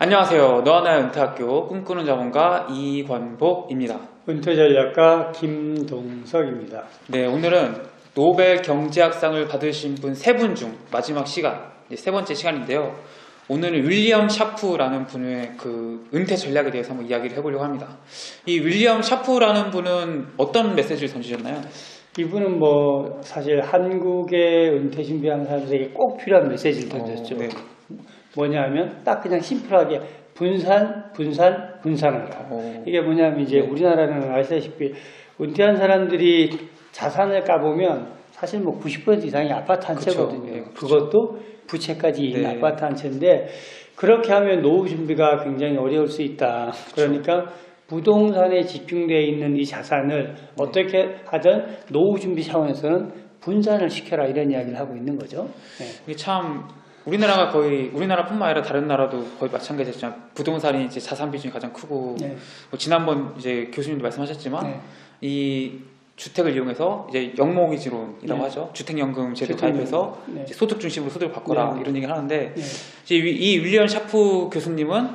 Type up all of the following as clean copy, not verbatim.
안녕하세요. 너하나의 은퇴학교 꿈꾸는 자본가 이권복입니다. 은퇴전략가 김동석입니다. 네, 오늘은 노벨 경제학상을 받으신 분 세 분 중 마지막 시간, 세 번째 시간인데요. 오늘은 윌리엄 샤프라는 분의 그 은퇴 전략에 대해서 한번 이야기를 해보려고 합니다. 이 윌리엄 샤프라는 분은 어떤 메시지를 던지셨나요? 이분은 사실 한국의 은퇴 준비하는 사람들에게 꼭 필요한 메시지를 던졌죠. 네. 뭐냐 하면 딱 그냥 심플하게 분산하라. 이게 뭐냐면 이제 우리나라는 아시다시피 은퇴한 사람들이 자산을 까보면 사실 90% 이상이 아파트 한 채거든요. 네, 그것도 부채까지 있는 네. 아파트 한 채인데 그렇게 하면 노후 준비가 굉장히 어려울 수 있다. 그러니까 부동산에 집중되어 있는 이 자산을 어떻게 하든 노후 준비 차원에서는 분산을 시켜라 이런 이야기를 하고 있는 거죠. 네. 이게 참 우리나라가 거의 우리나라뿐만 아니라 다른 나라도 거의 마찬가지였지만 부동산이 이제 자산 비중이 가장 크고 네. 지난번 이제 교수님도 말씀하셨지만 네. 이 주택을 이용해서 이제 영모기지론이라고 네. 하죠. 주택연금 제도 주택연금. 가입해서 네. 이제 소득 중심으로 소득을 바꿔라 네. 이런 얘기를 하는데 네. 이제 이 윌리엄 샤프 교수님은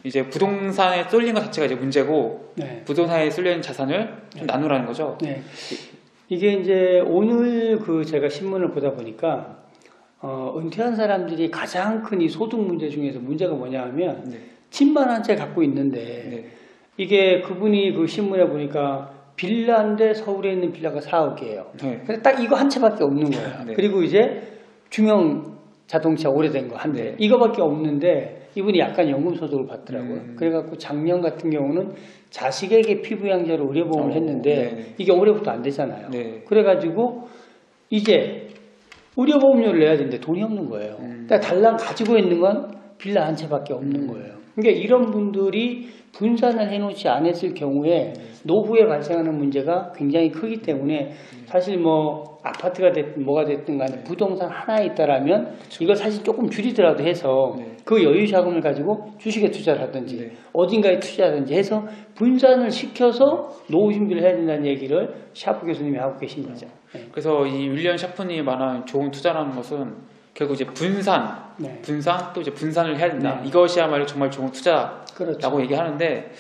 이제 부동산에 쏠린 것 자체가 이제 문제고 네. 부동산에 쏠린 자산을 좀 나누라는 거죠. 네. 이게 이제 오늘 제가 신문을 보다 보니까 은퇴한 사람들이 가장 큰 이 소득 문제 중에서 문제가 뭐냐 하면 네. 집만 한 채 갖고 있는데 네. 이게 그분이 그 신문에 보니까 빌라인데 서울에 있는 빌라가 4억이에요. 네. 근데 딱 이거 한 채밖에 없는 거야. 네. 그리고 이제 중형 자동차 오래된 거 한 대. 네. 이거밖에 없는데 이분이 약간 연금 소득을 받더라고요. 그래갖고 작년 같은 경우는 자식에게 피부양자로 의료보험을 했는데 네. 이게 올해부터 안 되잖아요. 네. 그래가지고 이제 의료보험료를 내야 되는데 돈이 없는 거예요. 그러니까 달랑 가지고 있는 건 빌라 한 채밖에 없는 거예요. 그러니까 이런 분들이 분산을 해놓지 않았을 경우에 노후에 발생하는 문제가 굉장히 크기 때문에 사실 아파트가 됐든 뭐가 됐든 간에 부동산 하나에 있다라면 이걸 사실 조금 줄이더라도 해서 그 여유 자금을 가지고 주식에 투자를 하든지 어딘가에 투자하든지 해서 분산을 시켜서 노후 준비를 해야 된다는 얘기를 샤프 교수님이 하고 계신 거죠. 네. 그래서 이 윌리엄 샤프님이 말하는 좋은 투자라는 것은 결국 이제 분산 또 이제 분산을 해야 된다. 이것이야말로 정말 좋은 투자라고 그렇죠. 얘기하는데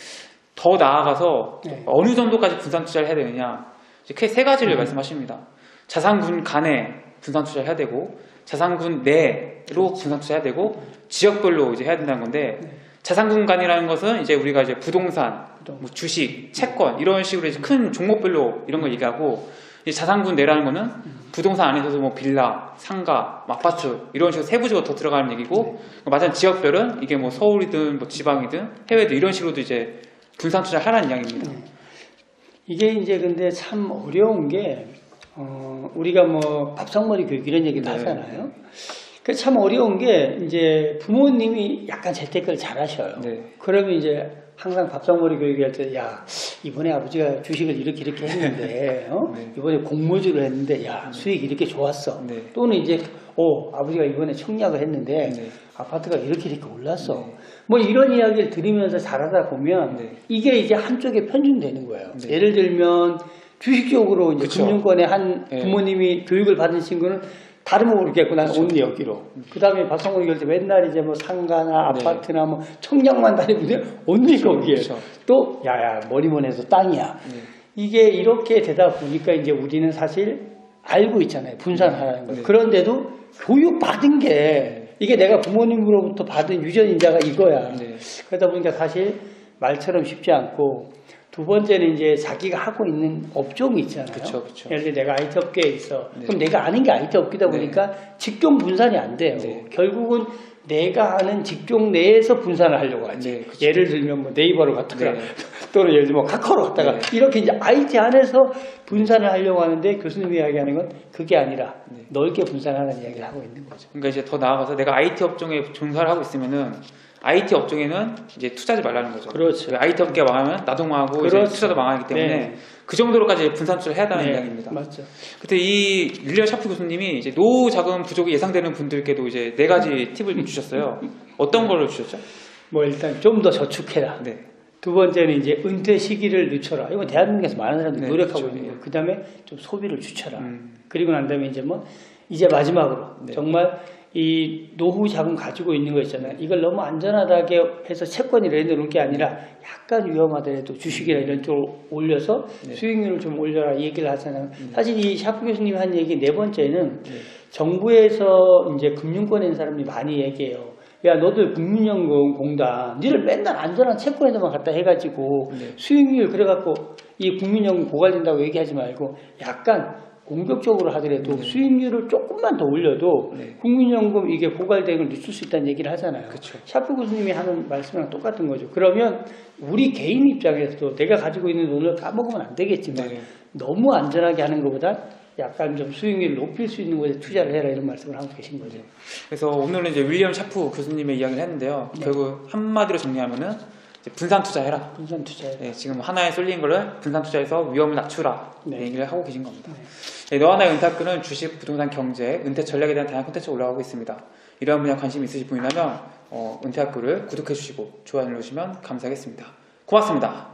더 나아가서 어느 정도까지 분산 투자를 해야 되느냐 이제 크게 세 가지를 말씀하십니다. 자산군 간에 분산 투자를 해야 되고 자산군 내로 분산 투자해야 되고 지역별로 이제 해야 된다는 건데 자산군 간이라는 것은 이제 우리가 이제 부동산, 주식, 채권 이런 식으로 이제 큰 종목별로 이런 걸 얘기하고 이제 자산군 내라는 거는 부동산 안에서도 빌라, 상가, 아파트 이런 식으로 세부적으로 더 들어가는 얘기고 마찬가지로 지역별은 이게 서울이든 지방이든 해외든 이런 식으로도 이제 분산 투자를 하라는 이야기입니다. 이게 이제 근데 참 어려운 게 우리가 밥상머리 교육 이런 얘기도 하잖아요. 그 참 어려운 게 이제 부모님이 약간 재테크를 잘 하셔요. 그러면 이제 항상 밥상머리 교육할 때 이번에 아버지가 주식을 이렇게 했는데 이번에 공모주를 했는데 수익이 이렇게 좋았어. 또는 이제 아버지가 이번에 청약을 했는데 아파트가 이렇게 올랐어. 이런 이야기를 들으면서 자라다 보면 이게 이제 한쪽에 편중되는 거예요. 예를 들면 주식적으로 이제 금융권의 한 부모님이 교육을 받은 친구는 다른 거 모르겠고 난 온리 여기로. 그 다음에 밥상머리 교육 때 맨날 이제 상가나 아파트나 청약만 다니는데 온리 거기에. 또 머리만 해서 땅이야. 이게 이렇게 되다 보니까 이제 우리는 사실 알고 있잖아요. 분산하라는 걸. 그런데도 교육 받은 게 이게 내가 부모님으로부터 받은 유전인자가 이거야. 그러다 보니까 사실 말처럼 쉽지 않고 두 번째는 이제 자기가 하고 있는 업종이 있잖아요. 그쵸. 예를 들어 내가 IT 업계에 있어. 그럼 내가 아는 게 IT 업계다 보니까 직종 분산이 안 돼요. 결국은 내가 아는 직종 내에서 분산을 하려고 하지. 예를 들면 네이버를 갖다가 또는 예를 들면 카카오를 갖다가 이렇게 이제 IT 안에서 분산을 하려고 하는데 교수님이 이야기하는 건 그게 아니라 넓게 분산하는 이야기를 하고 있는 거죠. 그러니까 이제 더 나아가서 내가 IT 업종에 종사를 하고 있으면은 IT 업종에는 이제 투자하지 말라는 거죠. 그렇죠. IT 업계가 망하면 나도 망하고 이제 투자도 망하기 때문에 그 정도로까지 분산 투자를 해야 한다는 이야기입니다. 맞죠. 그때 이 윌리엄 샤프 교수님이 이제 노후 자금 부족이 예상되는 분들께도 이제 4가지 팁을 주셨어요. 어떤 걸로 주셨죠? 일단 좀 더 저축해라. 두 번째는 이제 은퇴 시기를 늦춰라. 이건 대한민국에서 많은 사람들이 노력하고 있는 거예요. 그 다음에 좀 소비를 주쳐라. 그리고 난 다음에 이제 이제 마지막으로 정말 이 노후 자금 가지고 있는 거 있잖아요. 이걸 너무 안전하다게 해서 채권이라 내놓을 게 아니라 약간 위험하더라도 주식이나 이런 쪽으로 올려서 수익률을 좀 올려라 이 얘기를 하잖아요. 사실 이 샤프 교수님이 한 얘기 네 번째는 정부에서 이제 금융권에 있는 사람들이 많이 얘기해요. 야, 너들 국민연금공단, 니를 맨날 안전한 채권에다만 갖다 해가지고 수익률 그래갖고 이 국민연금 고갈된다고 얘기하지 말고 약간 공격적으로 하더라도 수익률을 조금만 더 올려도 국민연금 이게 고갈되는 걸 늦출 수 있다는 얘기를 하잖아요. 그쵸. 샤프 교수님이 하는 말씀이랑 똑같은 거죠. 그러면 우리 개인 입장에서도 내가 가지고 있는 돈을 까먹으면 안 되겠지만 너무 안전하게 하는 것보다 약간 좀 수익률을 높일 수 있는 곳에 투자를 해라 이런 말씀을 하고 계신 거죠. 그래서 오늘은 이제 윌리엄 샤프 교수님의 이야기를 했는데요. 결국 한마디로 정리하면은 이제 분산 투자해라. 분산 투자해라. 네, 지금 하나에 쏠린 거를 분산 투자해서 위험을 낮추라. 얘기를 하고 계신 겁니다. 너와 나의 은퇴학교는 주식, 부동산, 경제, 은퇴 전략에 대한 다양한 콘텐츠가 올라가고 있습니다. 이러한 분야 관심 있으신 분이라면 은퇴학교를 구독해 주시고 좋아요 눌러주시면 감사하겠습니다. 고맙습니다.